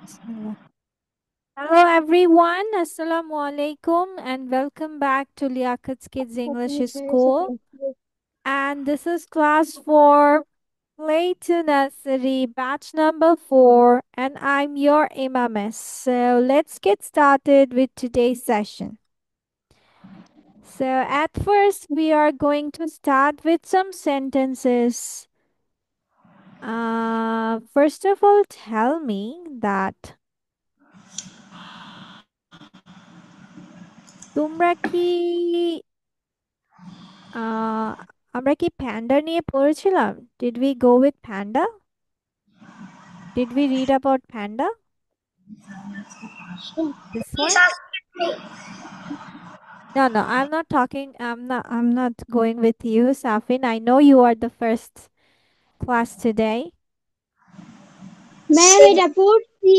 Bismillah. Hello everyone, Assalamu alaikum and welcome back to Liakat's Kids English School. And this is class 4, Play to Nursery, batch number 4, and I'm your Imamis. So let's get started with today's session. So at first we are going to start with some sentences. First of all, tell me that তোমরা কি আহ আমরা কি panda নিয়ে পড়েছিলাম? Did we go with panda? Did we read about panda? This Please one? ask me. No, I'm not going with you, Safin. I know you are the first class today. Ma'am এটা পড়ছি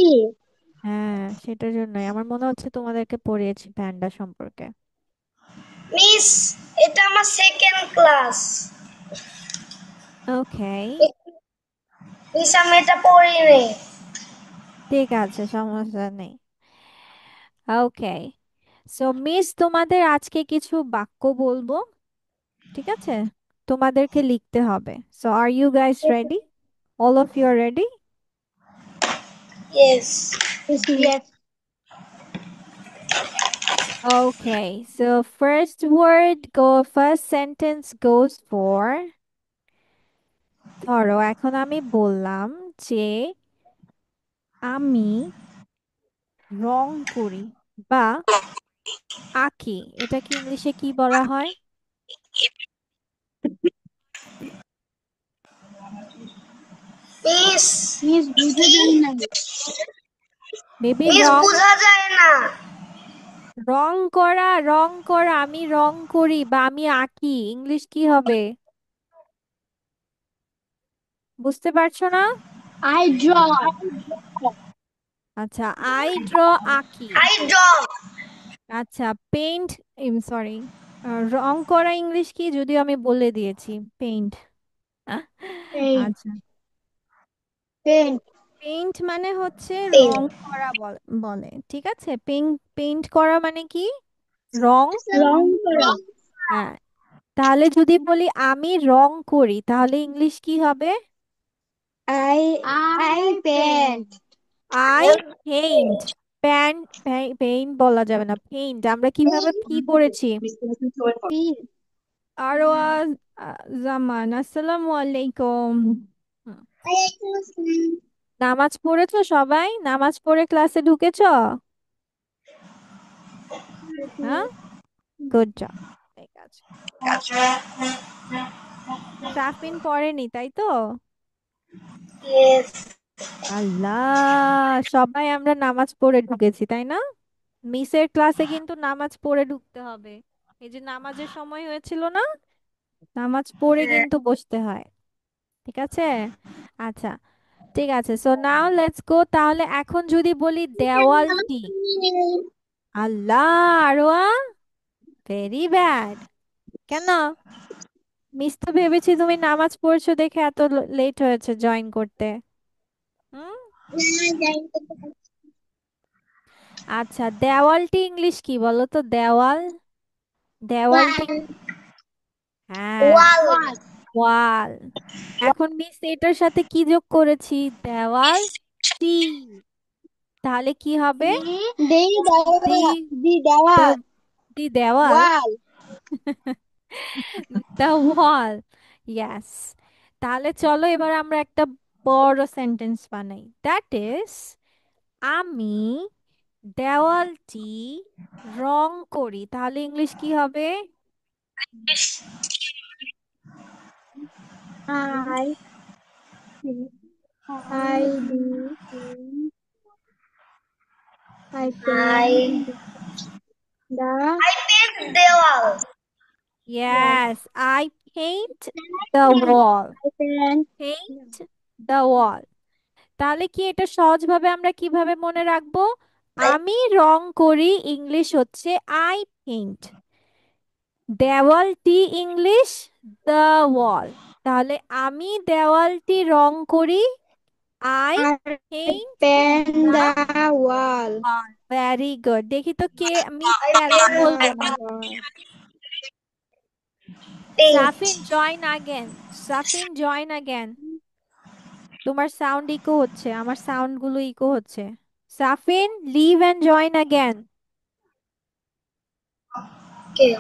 হ্যাঁ, সেটার জন্যই আমার মনে হচ্ছে তোমাদেরকে পড়িয়েছি panda সম্পর্কে। মিস এটা আমার সেকেন্ড ক্লাস Okay, মিস আমি এটা পড়িনি ঠিক আছে, সমস্যা নেই। Okay, so মিস তোমাদের আজকে কিছু বাক্য বলবো, ঠিক আছে? তোমাদেরকে লিখতে হবে। So are you guys ready? All of you are ready? Yes yes Okay, so first sentence goes for ধরো এখন আমি বললাম যে আমি রং করি বা আঁকি, এটা কি ইংলিশে কি বলা হয়? মিস মিস বুঝে দেন না বেবি মিস রং, বোঝা যায় না রং করা, আমি রং করি বা আমি আঁকি, ইংলিশ কি হবে? বুঝতে পারছো না? আই ড্র আচ্ছা, আই ড্র, আঁকি। আই ড্র আচ্ছা, পেইন্ট, সরি, রং করা ইংলিশ কি, যদিও আমি বলে দিয়েছি, পেইন্ট। পেইন্ট আচ্ছা, পেইন্ট পেইন্ট মানে হচ্ছে পেন রং করা বলে, ঠিক আছে? পেইন্ট করা মানে কি? রং। রং করা হ্যাঁ, তাহলে যদি বলি আমি রং করি, তাহলে ইংলিশ কি হবে? I I paint I paint. Paint বলা যাবে না, পেইন্ট। আমরা কিভাবে কি পড়েছি? আরো জামান, আসসালামু আলাইকুম। হুম, নামাজ পড়েছো সবাই? নামাজ পড়ে ক্লাসে ঢুকেছো? হ্যাঁ, গুড জব, ঠিক আছে। সাফিন পড়েনি, তাই তো? ইয়েস আল্লাহ, সবাই আমরা নামাজ পড়ে ঢুকেছি, তাই না? মিসের ক্লাসে কিন্তু নামাজ পড়ে ঢুকতে হবে। এই যে নামাজের সময় হয়েছিল না, নামাজ পড়ে কিন্তু বসতে হয়, ঠিক আছে? আচ্ছা, ঠিক আছে, সো নাও লেটস গো। তাহলে এখন যদি বলি দেওয়ালটি, আল্লাহ, আরোয়া, ভেরি ব্যাড। কেন? মিস তো ভেবেছি তুমি নামাজ পড়ছো দেখে এত লেট হয়েছে জয়েন করতে। হুম, আচ্ছা, দেওয়ালটি ইংলিশ কি বলো তো? দেওয়াল, দেওয়ালটি, হ্যাঁ, ওয়াল ওয়াল। এখন মিস এটার সাথে কি যোগ করেছি? দেওয়াল টি, তাহলে কি হবে? দি দি, দি দেওয়া the দি দেওয়াল, ওয়াল the wall, yes। তাহলে চলো এবার আমরা একটা বড় সেন্টেন্স বানাই, দ্যাট ইজ আমি দেওয়ালটি রং করি, তাহলে ইংলিশ কি হবে? I I D I I paint the I pen দেওয়াল Yes, I paint the wall, I paint paint the wall। তাহলে কি এটা সহজভাবে আমরা কিভাবে মনে রাখবো? আই আমি রং করি, ইংলিশ হচ্ছে আই পেইন্ট। দেওয়ালটি ইংলিশ দ্য ওয়াল। তাহলে আমি দেওয়ালটি রং করি, I I paint paint the the wall. Wall. Very good. দেখি তো কে মিস I কেন paint বলবো Oh না। my God. paint. Safin join again. Safin join again. তোমার সাউন্ড ইকো হচ্ছে, আমার সাউন্ড গুলো ইকো হচ্ছে। Safin leave and join again. Okay.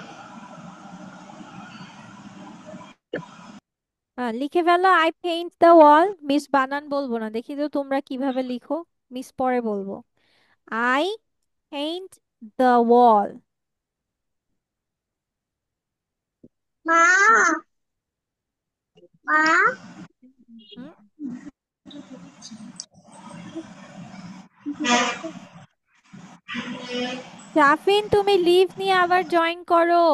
লিখে ফেলো I paint the wall. Miss বানান বলবো না, দেখি তো তোমরা কিভাবে লিখো। মিস পরে বলবো। I paint the wall. Ma, ma. Safin তুমি লিভ নিয়ে আবার জয়েন করো।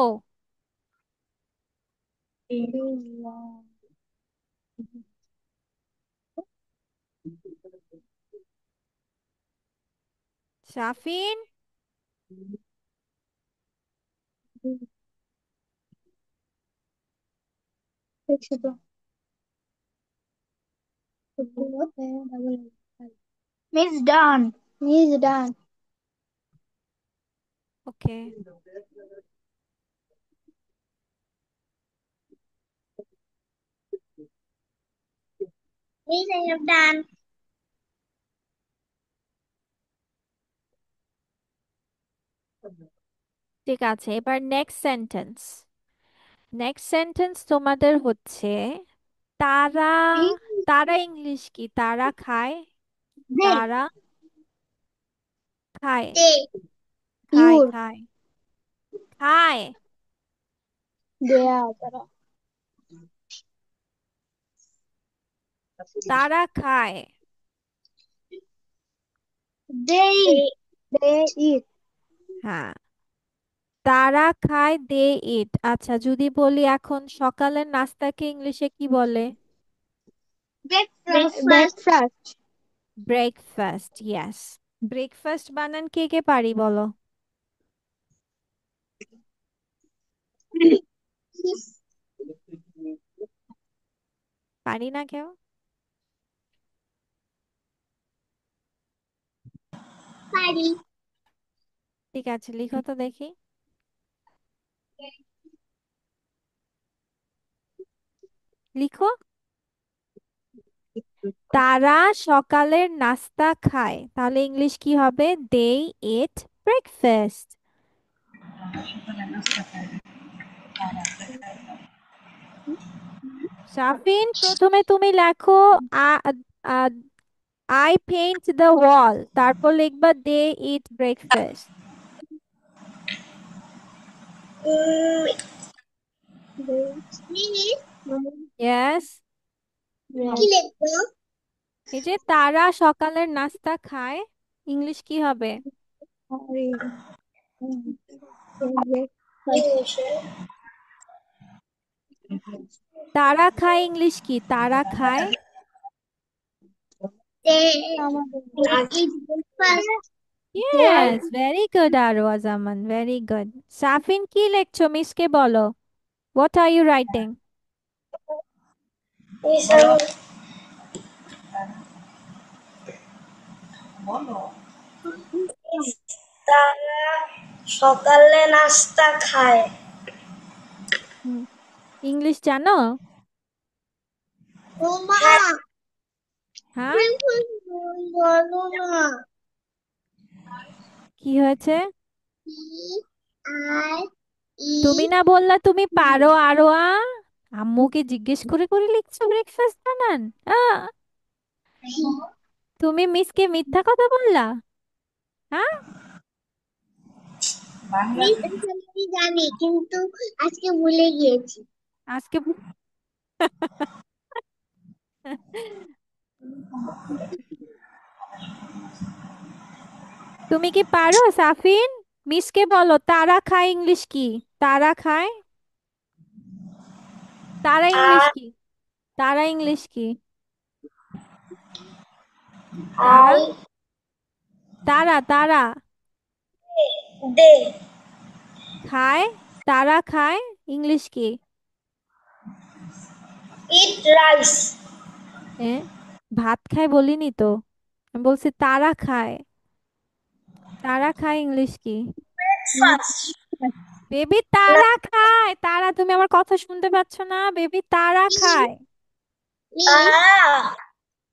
Safin Miss done. Miss done. Okay, Miss, I have done. ঠিক আছে। এবার নেক্সট সেন্টেন্স। নেক্সট সেন্টেন্স তোমাদের হচ্ছে তারা। তারা ইংলিশ কি? তারা খায়। They, তারা খায়। they, খায় Pure. খায় খায়। They are. তারা খায়। They eat. হ্যাঁ, তারা খায় দে ইট। আচ্ছা, যদি বলি এখন সকালের নাস্তাকে ইংলিশে কি বলে? Breakfast. ব্রেকফাস্ট। ইয়েস। ব্রেকফাস্ট বানান কে কে পারি বলো? পারি না কেউ? Party. ঠিক আছে, লিখো তো দেখি। লিখো। তারা সকালের নাস্তা খায়, তাহলে ইংলিশ কি হবে? দে ইট ব্রেকফাস্ট। সাফিন প্রথমে তুমি লেখো আই পেইন্ট দ্য ওয়াল, তারপর লিখবা দে ইট ব্রেকফাস্ট। Miss, yes. কি লিখবো? এই যে তারা সকালের নাস্তা খায়, ইংলিশ কি হবে? ইংলিশে তারা খায় ইংলিশ কি? তারা খায়। they eat breakfast. Yes, very good Arwaz Aman, very good. Safin কি লিখছো? মিসকে বলো, what are you writing? Miss, তারা সকালে নাস্তা খায়। ইংলিশ জানো? ও মা, হ্যাঁ, breakfast বলো না। কি হয়েছে? আই তুমি না বললা তুমি পারো আরোয়া? আম্মুকে জিজ্ঞেস করে করে লিখছো ব্রেকফাস্ট বানান। আহ, তুমি মিসকে মিথ্যা কথা বললা? হ্যাঁ, আমি জানি কিন্তু আজকে ভুলে গিয়েছি। আজকে তুমি কি পারো সাফিন? মিসকে বলো তারা খায় ইংলিশ কি? তারা খায়। তারা ইংলিশ আর কি? তারা ইংলিশ কি? তারা। আই তারা তারা দে খায়। তারা খায় ইংলিশ কি? Eat rice. হ্যাঁ, ভাত খায় বলিনি তো, আমি বলছি তারা খায়। তারা খায় ইংলিশ কি? ফার্স্ট বেবি না তারা খায়, তারা, তুমি আমার কথা শুনতে পাচ্ছ না? বেবি তারা খায়। মিস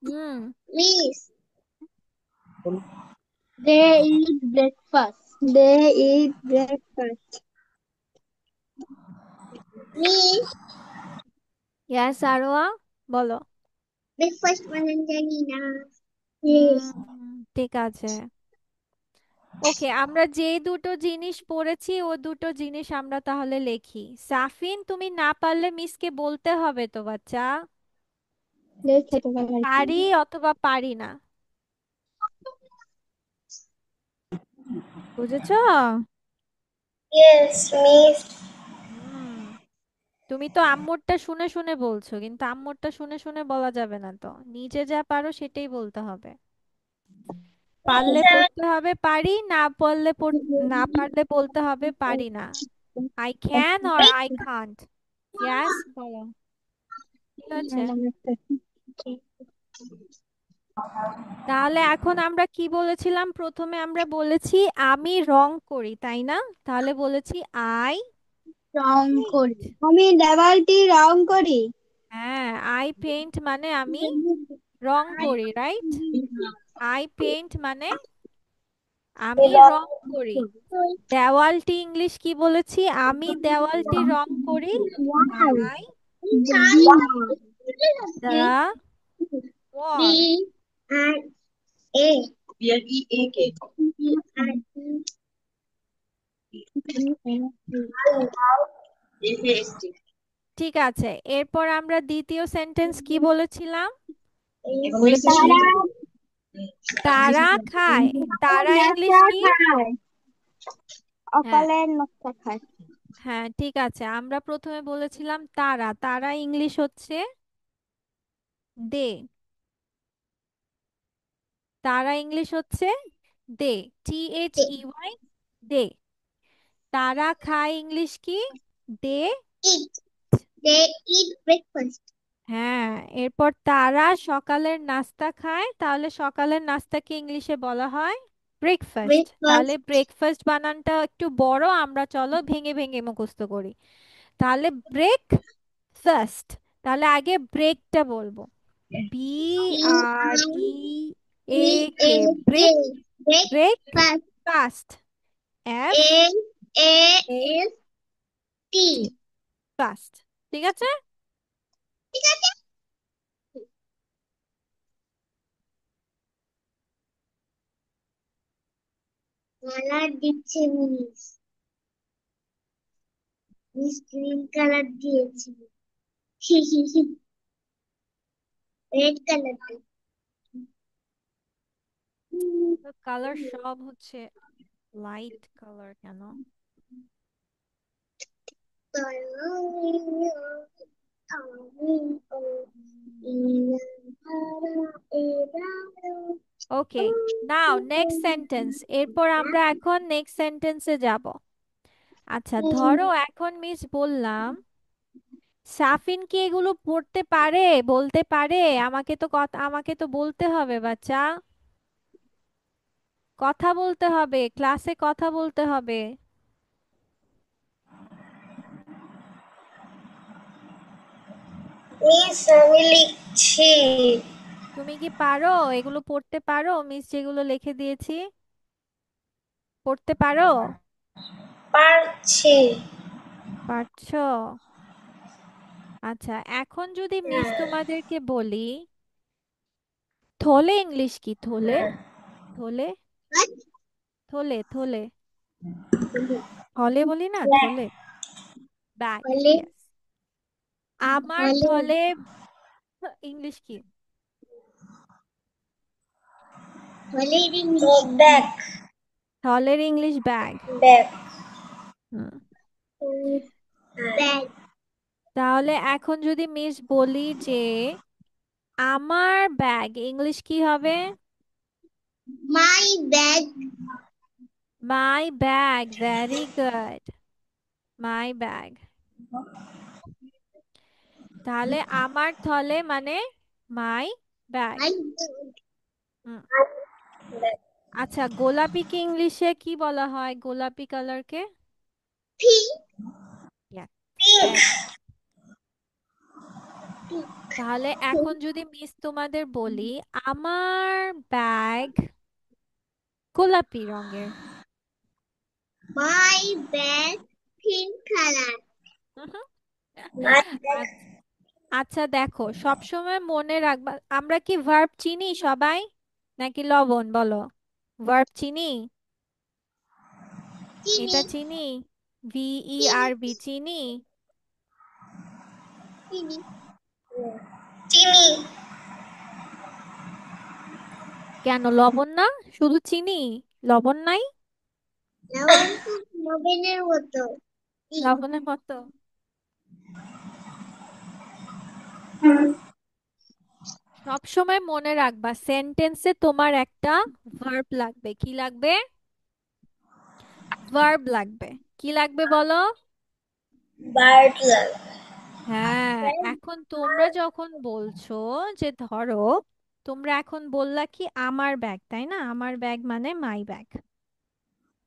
হুম। Miss They eat breakfast. They eat breakfast. Miss Yas Arwa, বলো। ব্রেকফাস্ট বানান জানি না। মিস ঠিক আছে। ওকে, আমরা যে দুটো জিনিস পড়েছি ও দুটো জিনিস আমরা তাহলে লিখি। সাফিন, তুমি না পারলে মিসকে বলতে হবে তো বাচ্চা, They যে খেতে পারে। পারি অথবা পারি না। বুঝেছো? ইয়েস মিস হুম। তুমি তো আম্মুরটা শুনে শুনে বলছো, কিন্তু আম্মুরটা শুনে শুনে বলা যাবে না তো, নিজে যা পারো সেটাই বলতে হবে। পারলে পড়তে হবে পারি, না পারলে বলতে হবে পারি না। I can or I can't. Yas, বলো কি হয়েছে। তাহলে এখন আমরা কি বলেছিলাম? প্রথমে আমরা বলেছি আমি রং করি, তাই না? তাহলে বলেছি আই রং করি। পেইন্ট। আমি দেওয়ালটি রং করি। হ্যাঁ, আই পেইন্ট মানে আমি রং করি, রাইট? আই পেইন্ট মানে আমি রং করি। দেওয়ালটি ইংলিশ কি বলেছি? আমি দেওয়ালটি রং করি। ওয়াও। আই বি দ্য ওয়াল। আর এ আর ঠিক আছে, এরপর আমরা দ্বিতীয় সেন্টেন্স কি বলেছিলাম? বলেছি তারা তারা খায়। তারা ইংলিশ নাস্তা কি? খায়। হ্যাঁ, সকালের নাস্তা খায়। হ্যাঁ, ঠিক আছে, আমরা প্রথমে বলেছিলাম তারা। তারা ইংলিশ হচ্ছে দে। তারা ইংলিশ হচ্ছে দে, THEY, দে। তারা খায় ইংলিশ কি? দে। ইট দে ইট ব্রেকফাস্ট হ্যাঁ, এরপর তারা সকালের নাস্তা খায়, তাহলে সকালের নাস্তাকে ইংলিশে বলা হয় ব্রেকফাস্ট। তাহলে ব্রেকফাস্ট ব্রেকফাস্ট বানানটা একটু বড়, আমরা চলো ভেঙে ভেঙে মুখস্থ করি। তাহলে ব্রেক ফার্স্ট, তাহলে আগে ব্রেকটা বলবো। B B R I E A E A K, K break. Break breakfast fast, F A A A S T T, fast. ঠিক আছে। ঠিক আছে কালার দিচ্ছে মিস মিস গ্রিন কালার দিয়েছি রেড কালার কালার সব হচ্ছে লাইট কালার কেন? Okay, now next sentence. এরপর আমরা এখন নেক্সট সেন্টেন্সে যাব। আচ্ছা, ধরো এখন মিস বললাম সাফিন কি এগুলো পড়তে পারে, বলতে পারে? আমাকে তো কথা, আমাকে তো বলতে হবে বাচ্চা, কথা বলতে হবে, ক্লাসে কথা বলতে হবে। মিস আমি লিখছি তুমি কি পারো এগুলো পড়তে পারো? মিস যেগুলো লিখে দিয়েছি পড়তে পারো? পারছি পারছো? আচ্ছা, এখন যদি মিস তোমাদেরকে বলি থলে ইংলিশ কি? থলে, থলে, থলে, থলে, থলে বলি না, থলে, ব্যাগ, বলে ইয়েস। আমার বলে থলে ইংলিশ কি? বলে দেখ থলের ইংলিশ ব্যাগ। দেখ হুম। ব্যাগ তাহলে এখন যদি মিস বলি যে আমার ব্যাগ ইংলিশ কি হবে? My bag my bag, very good, my bag. তাহলে আমার থলে মানে মাই ব্যাগ। I don't. আচ্ছা, গোলাপিকে ইংলিশে কি বলা হয়? গোলাপি কালারকে? Pink. ভেরি। তাহলে এখন যদি মিস তোমাদের বলি, আমার ব্যাগ গোলাপি রঙের। My bag pink color. আচ্ছা। আচ্ছা, দেখো সবসময় মনে রাখবা, আমরা কি ভার্ব চিনি সবাই নাকি লবণ? বলো, ভার্ব চিনি? Chini. এটা চিনি, ভিই Chini. আর বি, চিনি? Chini. Chini. কেন লবণ না? শুধু চিনি, লবণ নাই? লবণ তো লবণের মতো। লবণের মতো? সব সময় মনে রাখবা, সেন্টেন্সে তোমার একটা ভার্ব লাগবে। কি লাগবে? ভার্ব লাগবে। কি লাগবে বলো? Butler. হ্যাঁ। এখন তোমরা যখন বলছো যে ধরো, তোমরা এখন বললা কি আমার ব্যাগ, তাই না? আমার ব্যাগ মানে মাই ব্যাগ।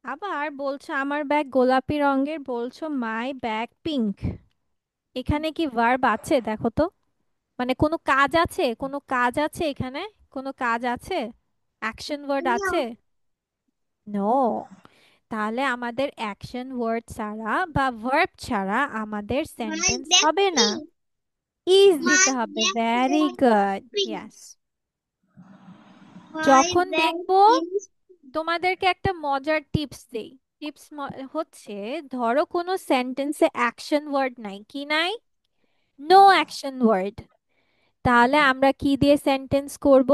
আবার বলছো আমার ব্যাগ গোলাপি রঙের, বলছো মাই ব্যাগ পিঙ্ক। এখানে কি ভার্ব আছে দেখো তো? মানে কোনো কাজ আছে? কোনো কাজ আছে এখানে? কোনো কাজ আছে? অ্যাকশন ওয়ার্ড আছে? No. নো। তাহলে আমাদের অ্যাকশন ওয়ার্ড ছাড়া বা ভার্ব ছাড়া আমাদের My সেন্টেন্স bag হবে না। pink. ইজ My দিতে হবে। bag very was good, pink. Yes. My যখন bag দেখবো, is তোমাদেরকে একটা মজার টিপস দেই। টিপস হচ্ছে, ধরো কোনো সেন্টেন্সে অ্যাকশন ওয়ার্ড নাই, কি নাই? No action word. তাহলে আমরা কি দিয়ে সেন্টেন্স করব?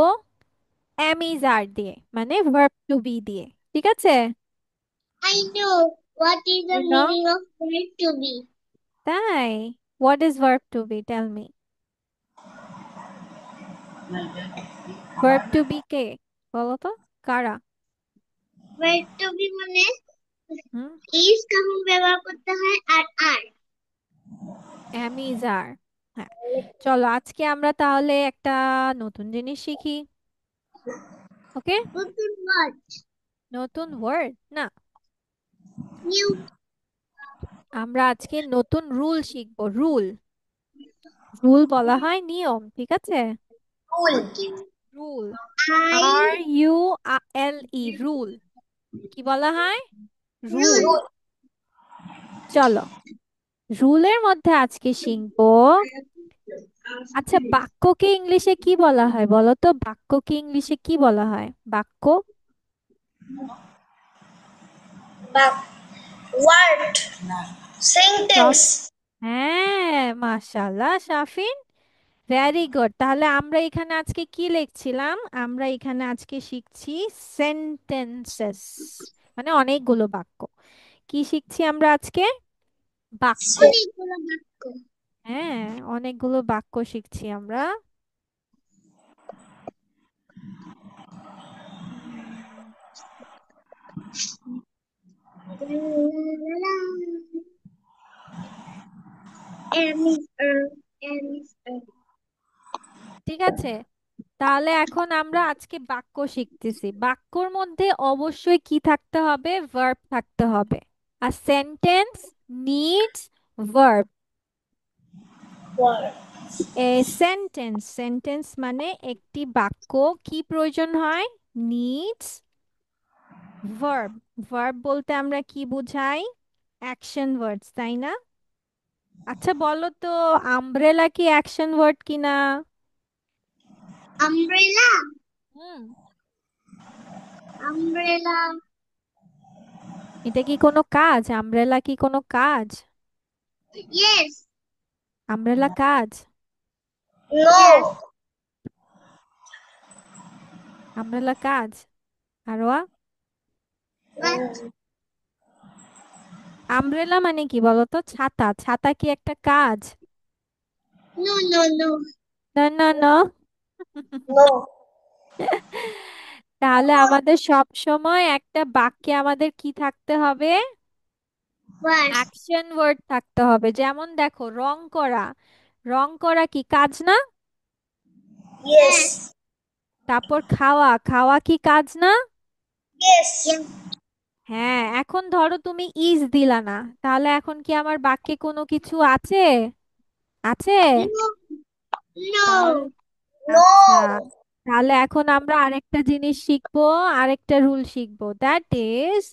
এম ইজ আর দিয়ে, মানে ভার্ব টু বি দিয়ে। ঠিক আছে? I know what is the You know? meaning of verb to be. তাই? What is verb to be? Tell me. Verb to be কে? বলো তো, কারা? Verb to be মানে হুম, is কখন ব্যবহার করতে হয় আর এম ইজ আর। হ্যাঁ। চলো আজকে আমরা তাহলে একটা নতুন জিনিস শিখি। ওকে? নতুন ওয়ার্ড নতুন ওয়ার্ড না, নিউ আমরা আজকে নতুন রুল শিখবো। রুল। রুল বলা হয় নিয়ম, ঠিক আছে? Rule rule. I are U L E, rule. কি বলা হয়? রুল। রুল চলো, রুলের মধ্যে আজকে শিখবো। আচ্ছা, বাক্যকে ইংলিশে কি বলা হয় বলো তো? বাক্যকে ইংলিশে কি বলা হয়? বাক্য? বা ওয়ার্ড সব। সেন্টেন্স হ্যাঁ, মাশাআল্লাহ শাফিন, ভেরি গুড। তাহলে আমরা এখানে আজকে কি লিখছিলাম? আমরা এখানে আজকে শিখছি সেন্টেন্সেস, মানে অনেকগুলো বাক্য। কি শিখছি আমরা আজকে? বাক্য। অনেকগুলো বাক্য হ্যাঁ, অনেকগুলো বাক্য শিখছি আমরা। উম, ঠিক আছে। তাহলে এখন আমরা আজকে বাক্য শিখতেছি। বাক্যর মধ্যে অবশ্যই কি থাকতে হবে? ভার্ব থাকতে হবে। আর sentence needs verb. Word a sentence, sentence মানে একটি বাক্য কি প্রয়োজন হয়? Needs verb. ভার্ব বলতে আমরা কি বুঝাই? অ্যাকশন ওয়ার্ডস, তাই না? আচ্ছা বলো তো, আমব্রেলা কি অ্যাকশন ওয়ার্ড কিনা? আমব্রেলা হুম। আমব্রেলা এটা কি কোনো কাজ? আমব্রেলা কি কোনো কাজ? ইয়েস আমব্রেলা কাজ? নো আমব্রেলা কাজ? আরোয়া, বাট আমব্রেলা মানে কি বলতো? ছাতা। ছাতা কি একটা কাজ? নো না না না। নো তাহলে আমাদের সব সময় একটা বাক্যে আমাদের কি থাকতে হবে? বাস অ্যাকশন ওয়ার্ড থাকতে হবে। যেমন দেখো, রং করা। রং করা কি কাজ না? ইয়েস তারপর খাওয়া, খাওয়া কি কাজ না? Yes. হ্যাঁ, এখন ধরো তুমি ইজ দিলা না, তাহলে এখন কি আমার বাক্যে কোনো কিছু আছে? আছে? No. তাহলে No. আচ্ছা, No. তাহলে এখন আমরা আরেকটা জিনিস শিখবো, আরেকটা রুল শিখবো, দ্যাট ইজ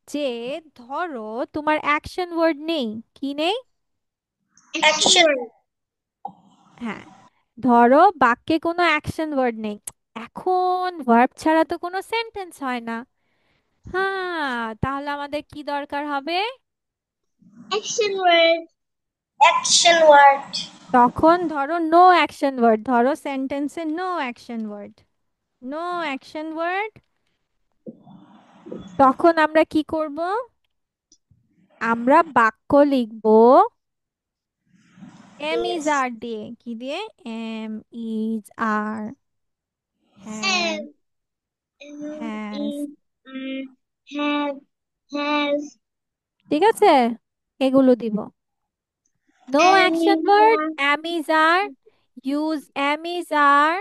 যে ধরো তোমার অ্যাকশন ওয়ার্ড নেই। কি নেই? Action. হ্যাঁ, ধরো বাক্যে কোনো অ্যাকশন ওয়ার্ড নেই। এখন ভার্ব ছাড়া তো কোনো সেন্টেন্স হয় না। হ্যাঁ, তাহলে আমাদের কি দরকার হবে? Action word. Action word. তখন ধরো নো অ্যাকশন ওয়ার্ড, ধরো সেন্টেন্সে no action word, no action word. তখন আমরা কি করব? আমরা বাক্য লিখবো এম ইজ Yes. আর দিয়ে। কি দিয়ে? Am is are, have, Have. Has. Have. Has. ঠিক আছে, এগুলো দিব। No action word, Amnesia. Am is are, use am is are,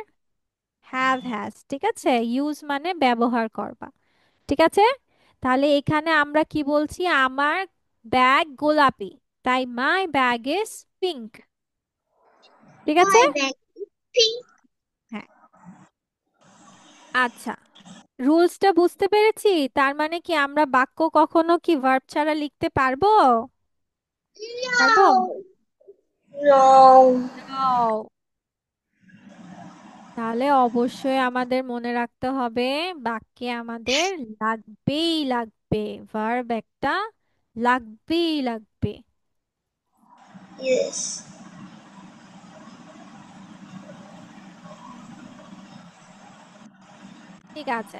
have has. ঠিক আছে, ইউজ মানে ব্যবহার করবা। ঠিক আছে, তাহলে এখানে আমরা কি বলছি? আমার ব্যাগ গোলাপি, তাই মাই ব্যাগ ইজ পিঙ্ক। ঠিক আছে। My bag. Pink. হ্যাঁ, আচ্ছা, রুলসটা বুঝতে পেরেছি। তার মানে কি আমরা বাক্য কখনো কি ভার্ব ছাড়া লিখতে পারবো? পারবো? No. No. No. তাহলে অবশ্যই আমাদের মনে রাখতে হবে, বাক্যে আমাদের লাগবেই লাগবে, ভার্ব একটা লাগবেই লাগবে। Yes. ঠিক আছে,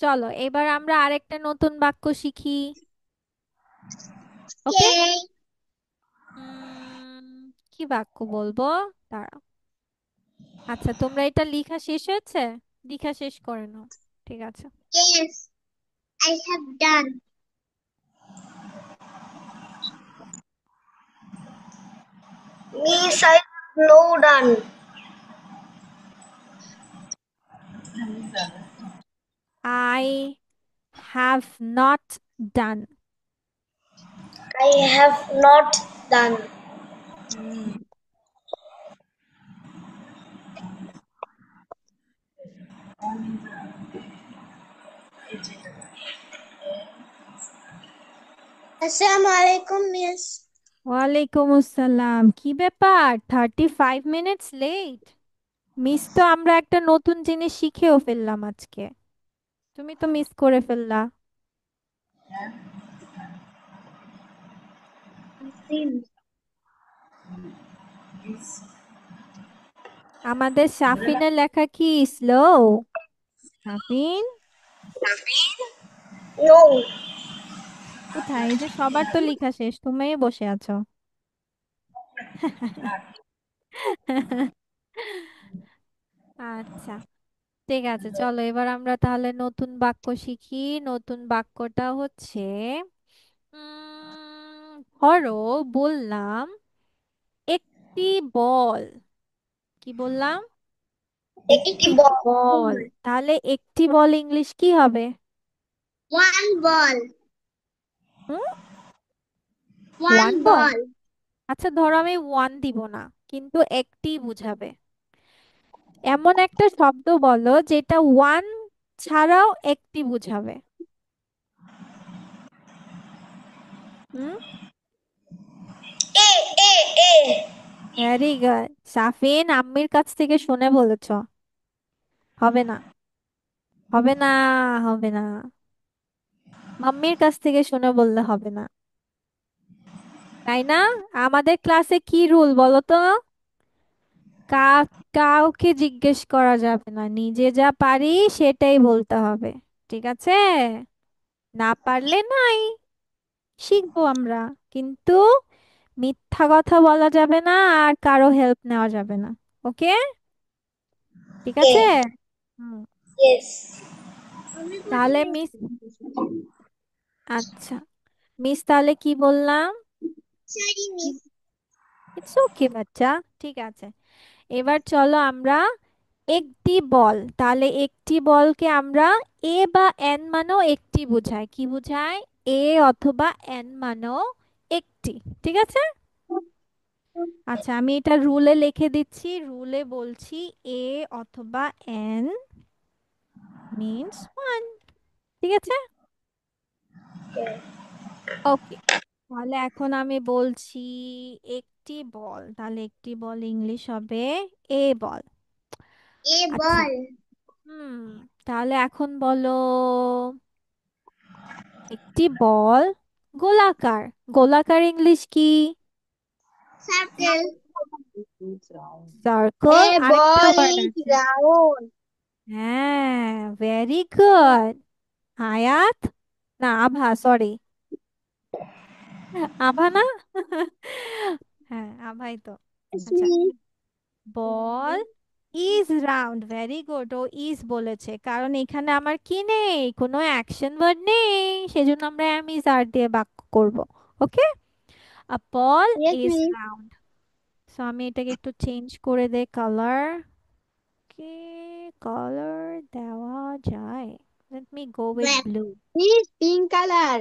চলো এবার আমরা আরেকটা নতুন বাক্য শিখি। ওকে। Okay. উম কি বাক্য বলবো? দাঁড়াও। আচ্ছা, তোমরা এটা লিখা শেষ হয়েছে? লিখা শেষ করে নাও। ঠিক আছে। Yes. I have done. Means I have no done. I have not done. I have not done. Hmm, Assalamualaikum, miss. ওয়ালাইকুম আসসালাম। কি ব্যাপার, 35 মিনিটস লেট? মিস তো আমরা একটা নতুন জিনিস শিখেও ফেললাম আজকে, তুমি তো মিস করে ফেললা। আমাদের সাফিনের লেখা কি স্লো? সাফিন No. কোথায়? এই যে সবার তো লেখা শেষ, তুমিই বসে আছো। আচ্ছা, ঠিক আছে, চলো এবার আমরা তাহলে নতুন বাক্য শিখি। নতুন বাক্যটা হচ্ছে ধরো বললাম একটি বল। কি বললাম? একটি একটি ball. বল। তাহলে একটি বল ইংলিশ কি হবে? One ball. হুম, ওয়ান One বল। ball. আচ্ছা, ধরো আমি ওয়ান দিব না, কিন্তু একটি বুঝাবে। এমন একটা শব্দ বলো যেটা ওয়ান ছাড়াও একটি বুঝাবে। হুম, A. A. A. Very good Safin, আম্মির কাছ থেকে শুনে বলেছো। হবে না, হবে না, হবে না, মাম্মির কাছ থেকে শুনে বললে হবে না, তাই না? আমাদের ক্লাসে কি রুল বলো তো? কাউকে জিজ্ঞেস করা যাবে না, নিজে যা পারি সেটাই বলতে হবে। ঠিক আছে, না পারলে নাই, শিখবো আমরা, কিন্তু মিথ্যা কথা বলা যাবে না, আর কারো হেল্প নেওয়া যাবে না। ওকে, ঠিক আছে। A. Hmm, Yes. তাহলে মিস, আচ্ছা, মিস তাহলে কি বললাম? Sorry, miss. ইটস ওকে বাচ্চা, ঠিক আছে। এবার চলো আমরা একটি বল, তাহলে একটি বলকে আমরা এ বা এন মানেও একটি বোঝায়, কি বোঝায়? এ অথবা এন মানেও একটি। ঠিক আছে। আচ্ছা, আমি এটা রুলে লিখে দিচ্ছি, রুলে বলছি এ অথবা এন মিন্স ওয়ান। ঠিক আছে। ওকে, তাহলে এখন আমি বলছি একটি বল, তাহলে একটি বল ইংলিশ হবে এ বল। এ আচ্ছা। বল। হুম, তাহলে এখন বলো একটি বল গোলাকার, গোলাকার ইংলিশ কি? সার্কেল। সার্কেল। A আরেকটা ball ওয়ার্ড is আছে। round. হ্যাঁ, ভেরি গুড। হায়াত, না আভা, সরি, আভা না। হ্যাঁ, আভাই তো। It's আচ্ছা, me. Ball is round, very good, ও ইজ বলেছে কারণ এখানে আমার কি নেই, কোনো অ্যাকশন ওয়ার্ড নেই, সেজন্য আমরা এম ইজ আর দিয়ে বাক্য করব। ওকে, আ বল Yes, is me. Round. So আমি এটাকে একটু চেঞ্জ করে দেই কালার, কে কালার দেওয়া যায়? Let me go with Black. Blue. This pink color.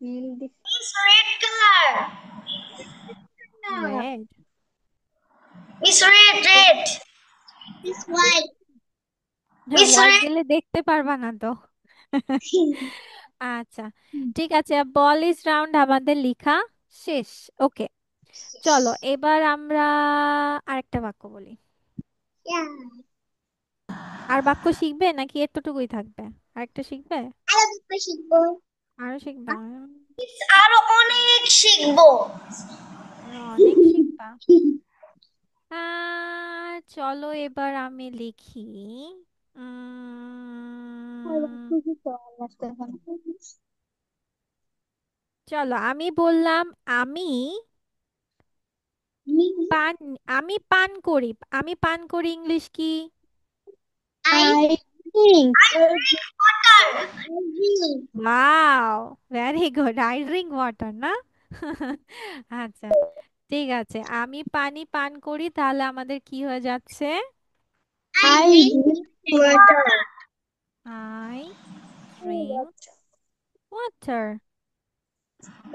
Neil this It's red color. color. Red. It's red, red. It's white. It's white red. দিলে দেখতে পারবা না তো। আচ্ছা, ঠিক আছে, বল ইজ রাউন্ড আমাদের লেখা শেষ। ওকে, চলো এবার আমরা আরেকটা বাক্য বলি। Yeah. আর বাক্য শিখবে নাকি এতটুকুই থাকবে? আরেকটা শিখবে? আরো দুটো শিখবো। আরো শিখবা? আরো অনেক শিখবো। আরো অনেক শিখবা। চলো এবার আমি লিখি। উম, চলো আমি বললাম আমি পান, আমি পান করি, আমি পান করি ইংলিশ কি? I I think. Water. Drink. Wow, very good, I drink water না। আচ্ছা, ঠিক আছে, আমি পানি পান করি, তাহলে আমাদের কি হয়ে যাচ্ছে? I I drink drink water. water. I drink water.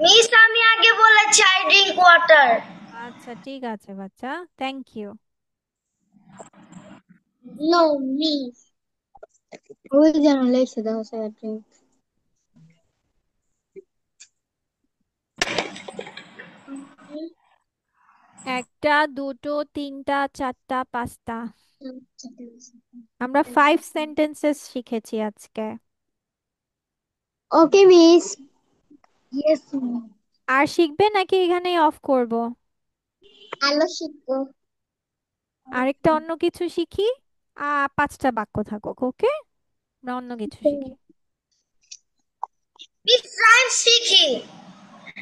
Miss আমি আগে বলেছি আই ড্রিঙ্ক ওয়াটার। আচ্ছা, ঠিক আছে বাচ্চা, থ্যাংক ইউ। No miss. ওই যেন লেখছে দেখো সে drink. একটা, দুটো, তিনটা, চারটা, পাঁচটা, আমরা ফাইভ সেন্টেন্সেস শিখেছি আজকে। Okay, miss. Yes. আর শিখবে নাকি এখানেই অফ করব? আলো শিখবো। আরেকটা অন্য কিছু শিখি, পাঁচটা বাক্য থাকুক। ওকে, আমরা অন্য কিছু শিখি। মিস রাইম শিখি।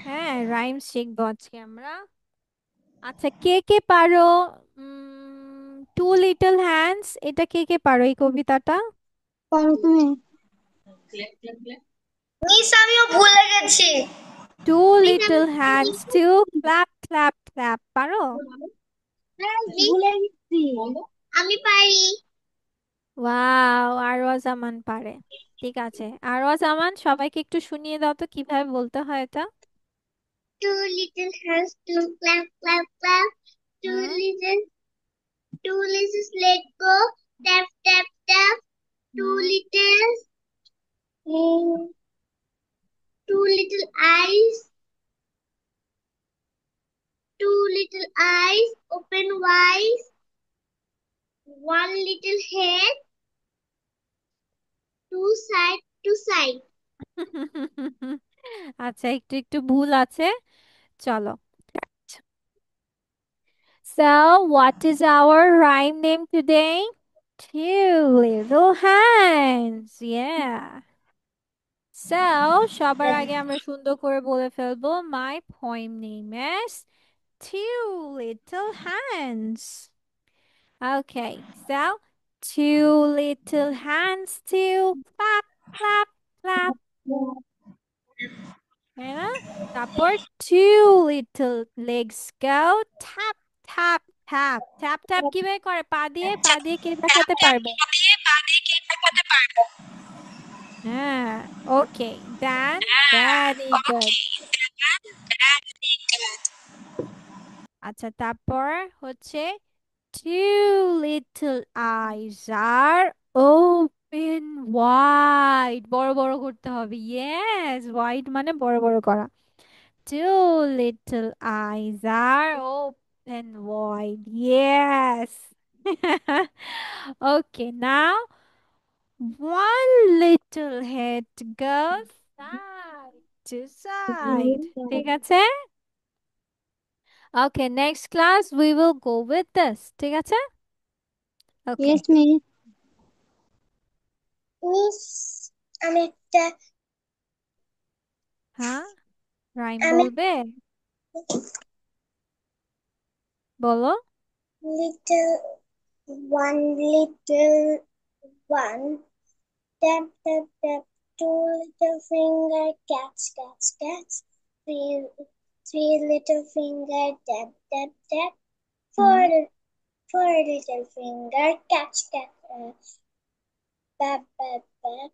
হ্যাঁ, রাইমস শিখবো আজকে আমরা। আচ্ছা, কে কে পারো টু লিটল হ্যান্ডস, এটা কে কে পারো এই কবিতাটা? পারো তুমি? মিস আমিও ভুলে গেছি। টু মিস আমি little hands two clap clap clap, পারো? ভুলে গেছি। আমি পারি। ওয়াও, আরওয়া জামান পারে। ঠিক আছে, আরওয়া জামান, সবাইকে একটু শুনিয়ে দাও তো কিভাবে বলতে হয় এটা। Two little hands to clap, clap, clap. Two hmm little, two little let go. Tap, tap, tap. Two hmm. little, two little eyes. Two little eyes open wide. One little head. Two side to side. আচ্ছা, একটু একটু ভুল আছে, চলো। So, what is our rhyme name today? Two little hands. Yeah. So, সবার আগে আমরা সুন্দর করে বলে ফেলবো, my poem name is Two Little Hands. Okay, so two little hands to clap, clap, clap. হ্যাঁ না? তারপর two little legs go tap, tap, tap tap tap কিভাবে করে? পা দিয়ে কে দেখাতে পারবে? হ্যাঁ, ওকে, দেন, ভেরি গুড। আচ্ছা, তারপর হচ্ছে two little eyes are open wide, বড় বড় করতে হবে। ইয়েস, ওয়াইড মানে বড় বড় করা। two little eyes are open wide, yes. Okay, now one little head goes side to side, ঠিক আছে? Okay, next class we will go with this, ঠিক আছে? Okay. Yes, miss. মিস, আমি একটা হ্যাঁ, রাইম আমি বলবে? বলো। little one tap tap tap, two little finger catch catch catch, three three little finger tap tap tap, হুম, four little finger catch catch tap tap tap,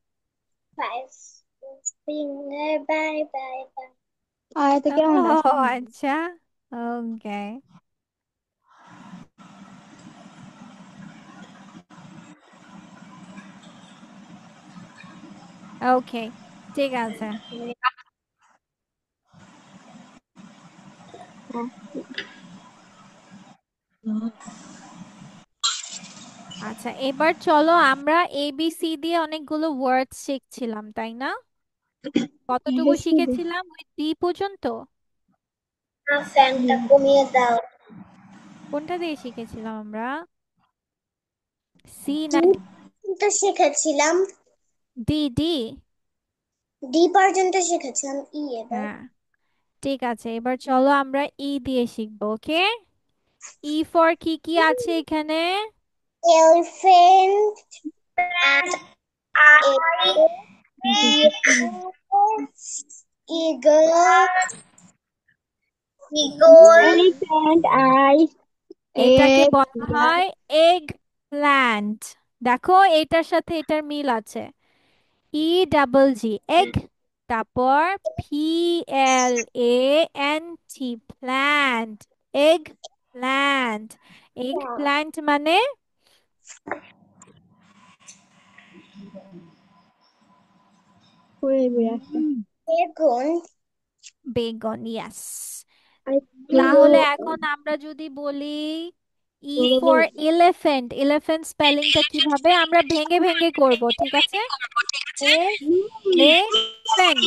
five finger bye bye bye. আর তো কেমন ও লাগছে? আচ্ছা, ওকে, ওকে, ঠিক আছে। আচ্ছা, এবার চলো আমরা এবিসি দিয়ে অনেকগুলো ওয়ার্ড শিখছিলাম, তাই না? কতটুকু শিখেছিলাম? ওই ডি পর্যন্ত? ফ্যানটা কমিয়ে দাও। কোনটা দিয়ে শিখেছিলাম আমরা? সি ডি না পর্যন্ত শিখেছিলাম, ডি? ডি, ডি পর্যন্ত শিখেছিলাম, এবার হ্যাঁ, ঠিক আছে। এবার চলো আমরা ই দিয়ে শিখবো, ওকে? ই ফর কি কি আছে এখানে? elephant, eagle, eagle, elephant I এটাকে এগ বলা হয় এগ প্ল্যান্ট। দেখো, এটার সাথে এটার মিল আছে। ই ডাবল জি, এগ। তারপর পি এল এ এন টি, plant, egg plant. Egg plant মানে করে বই আসছে। বেগুন, বেগুন, ইয়াস। আরেকটু তাহলে এখন আমরা যদি বলি ই বড় ফর বড় এলিফ্যান্ট, এলিফ্যান্ট স্পেলিংটা কিভাবে? আমরা ভেঙে ভেঙে করব, ঠিক আছে? এলিফ্যান্ট,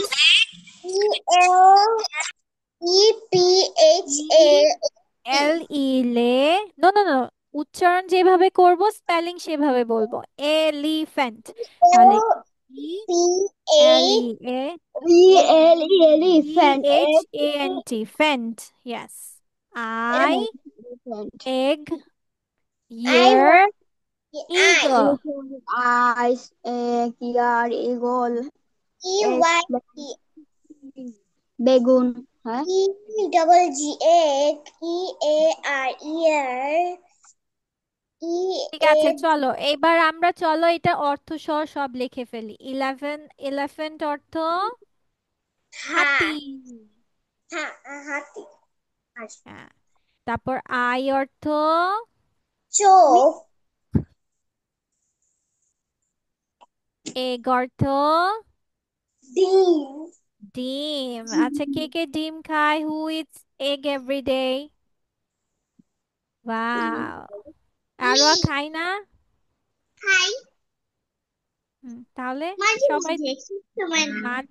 ই L E P H E এ এল ই লে, নো নো নো, উচ্চারণ যেভাবে করব স্পেলিং সেভাবে বলবো। এলিফ্যান্ট, তাহলে L E P L E H A E L E E elephant H egg A N T, ফেন্ট, ইয়েস। এটা আই, বলছি elephant egg, I ear, one I eagle, elephant ice egg ear eagle E egg Y বেগুন হ্যাঁ E double G egg ই এ আর ইয়ার ই ঠিক এ আছে, চলো এবার আমরা, চলো এটা অর্থ সহ সব লিখে ফেলি। এলিফ্যান্ট অর্থ হাতি। হাত, হাতি, হ্যাঁ, তারপর আই অর্থ চোখ, এগ অর্থ ডিম, ডিম। আচ্ছা, কে কে ডিম খায়? Who eats egg everyday? Wow, আরো মি, খায় না? খাই তাহলে মাঝে সবাই মাঝে, সবসময় না। মাঝ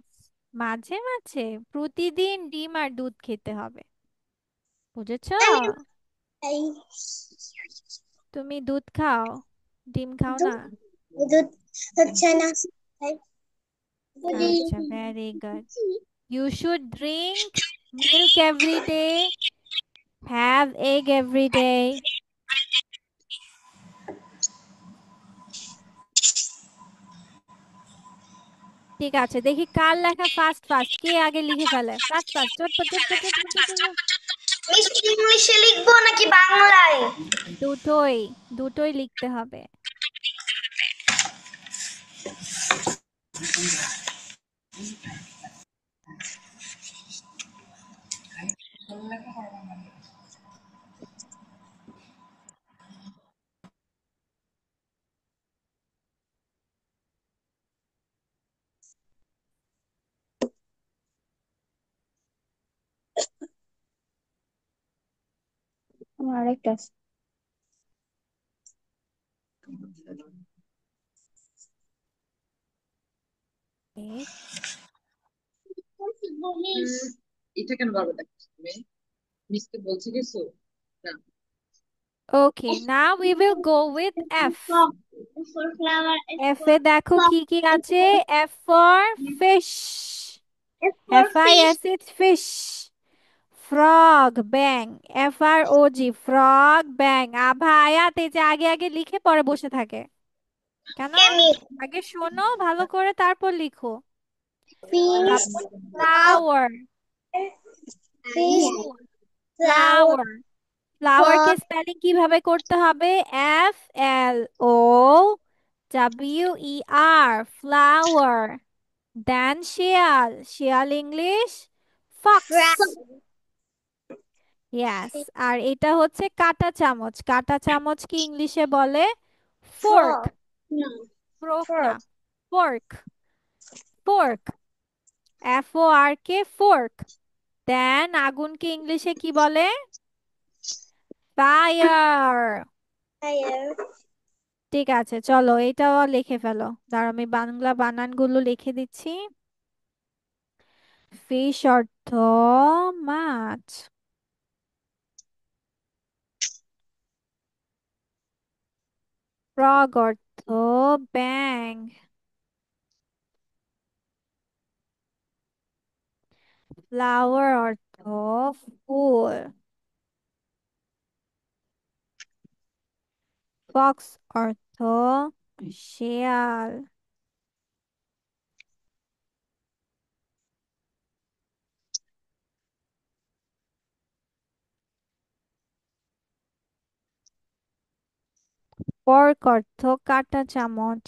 মাঝে মাঝে প্রতিদিন ডিম আর দুধ খেতে হবে, বুঝেছো? আমি খাই তুমি দুধ খাও, ডিম খাও না? দুধ, দুধ হচ্ছে না, খাই বলি আচ্ছা, very good. You should drink milk every day, have egg every day. ঠিক আছে, দেখি কার লেখা ফাস্ট ফাস্ট, কে আগে লিখে ফেলে, ফাস্ট ফাস্ট, চটপট চটপট চটপট চটপট। মিস ইংলিশে লিখবো নাকি বাংলায়? দুটোই, দুটোই লিখতে হবে। আমার আরেকটা আছে। Okay. এটা কেন বারবার দেখছো তুমি? মিসকে বলছি কিছু না? Okay, now we will go with F. For flower, F F for এ দেখো কি কি আছে? F for fish. F for fish. F-I-S, it's fish. Frog, bang. F-R-O-G, frog, ব্যাং। আভা আয়াত এই যে আগে আগে লিখে পরে বসে থাকে কেন? Kemi. আগে শোনো ভালো করে তারপর লিখো। Fish. তারপর ফ্লাওয়ার, Fish. ফুল, Flower. ফ্লাওয়ার। ফ্লাওয়ারকে Frog. স্পেলিং কিভাবে করতে হবে? F-L-O-W-E-R, flower. দেন শিয়াল, শিয়াল ইংলিশ ফক্স। Frog. ইয়েস। আর এটা হচ্ছে কাঁটা চামচ, কাঁটা চামচ কি ইংলিশে বলে? ফোর্ক। Frog. No. ফোর্ক না, Frog. Fork, fork. F-O-R-K, fork. Then আগুনকে ইংলিশে কি বলে? ফায়ার। Fire. ঠিক আছে, চলো এটাও লিখে ফেলো। দাঁড়াও আমি বাংলা বানানগুলো লিখে দিচ্ছি। ফিশ অর্থ মাছ। ফ্রগ অর্থ ব্যাং। ফ্লাওয়ার অর্থ ফুল। ফক্স অর্থ শেয়াল। ফর্ক অর্থ কাঁটা চামচ।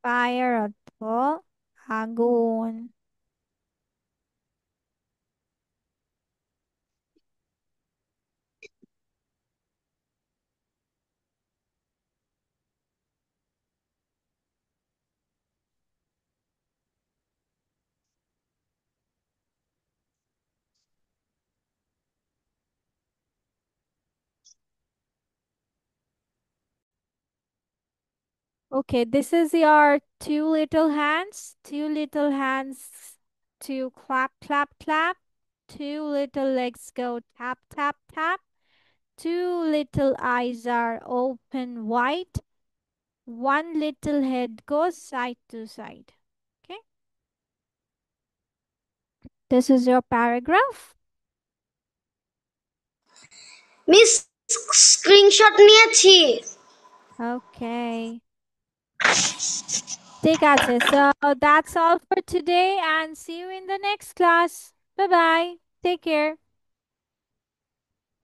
ফায়ার অর্থ আগুন। Okay, this is your two little hands. Two little hands to clap, clap, clap. Two little legs go tap, tap, tap. Two little eyes are open wide. One little head goes side to side. Okay, this is your paragraph. Miss screenshot নিয়েছি। Okay. ঠিক আছে, so that's all for today and see you in the next class. Bye bye. Take care.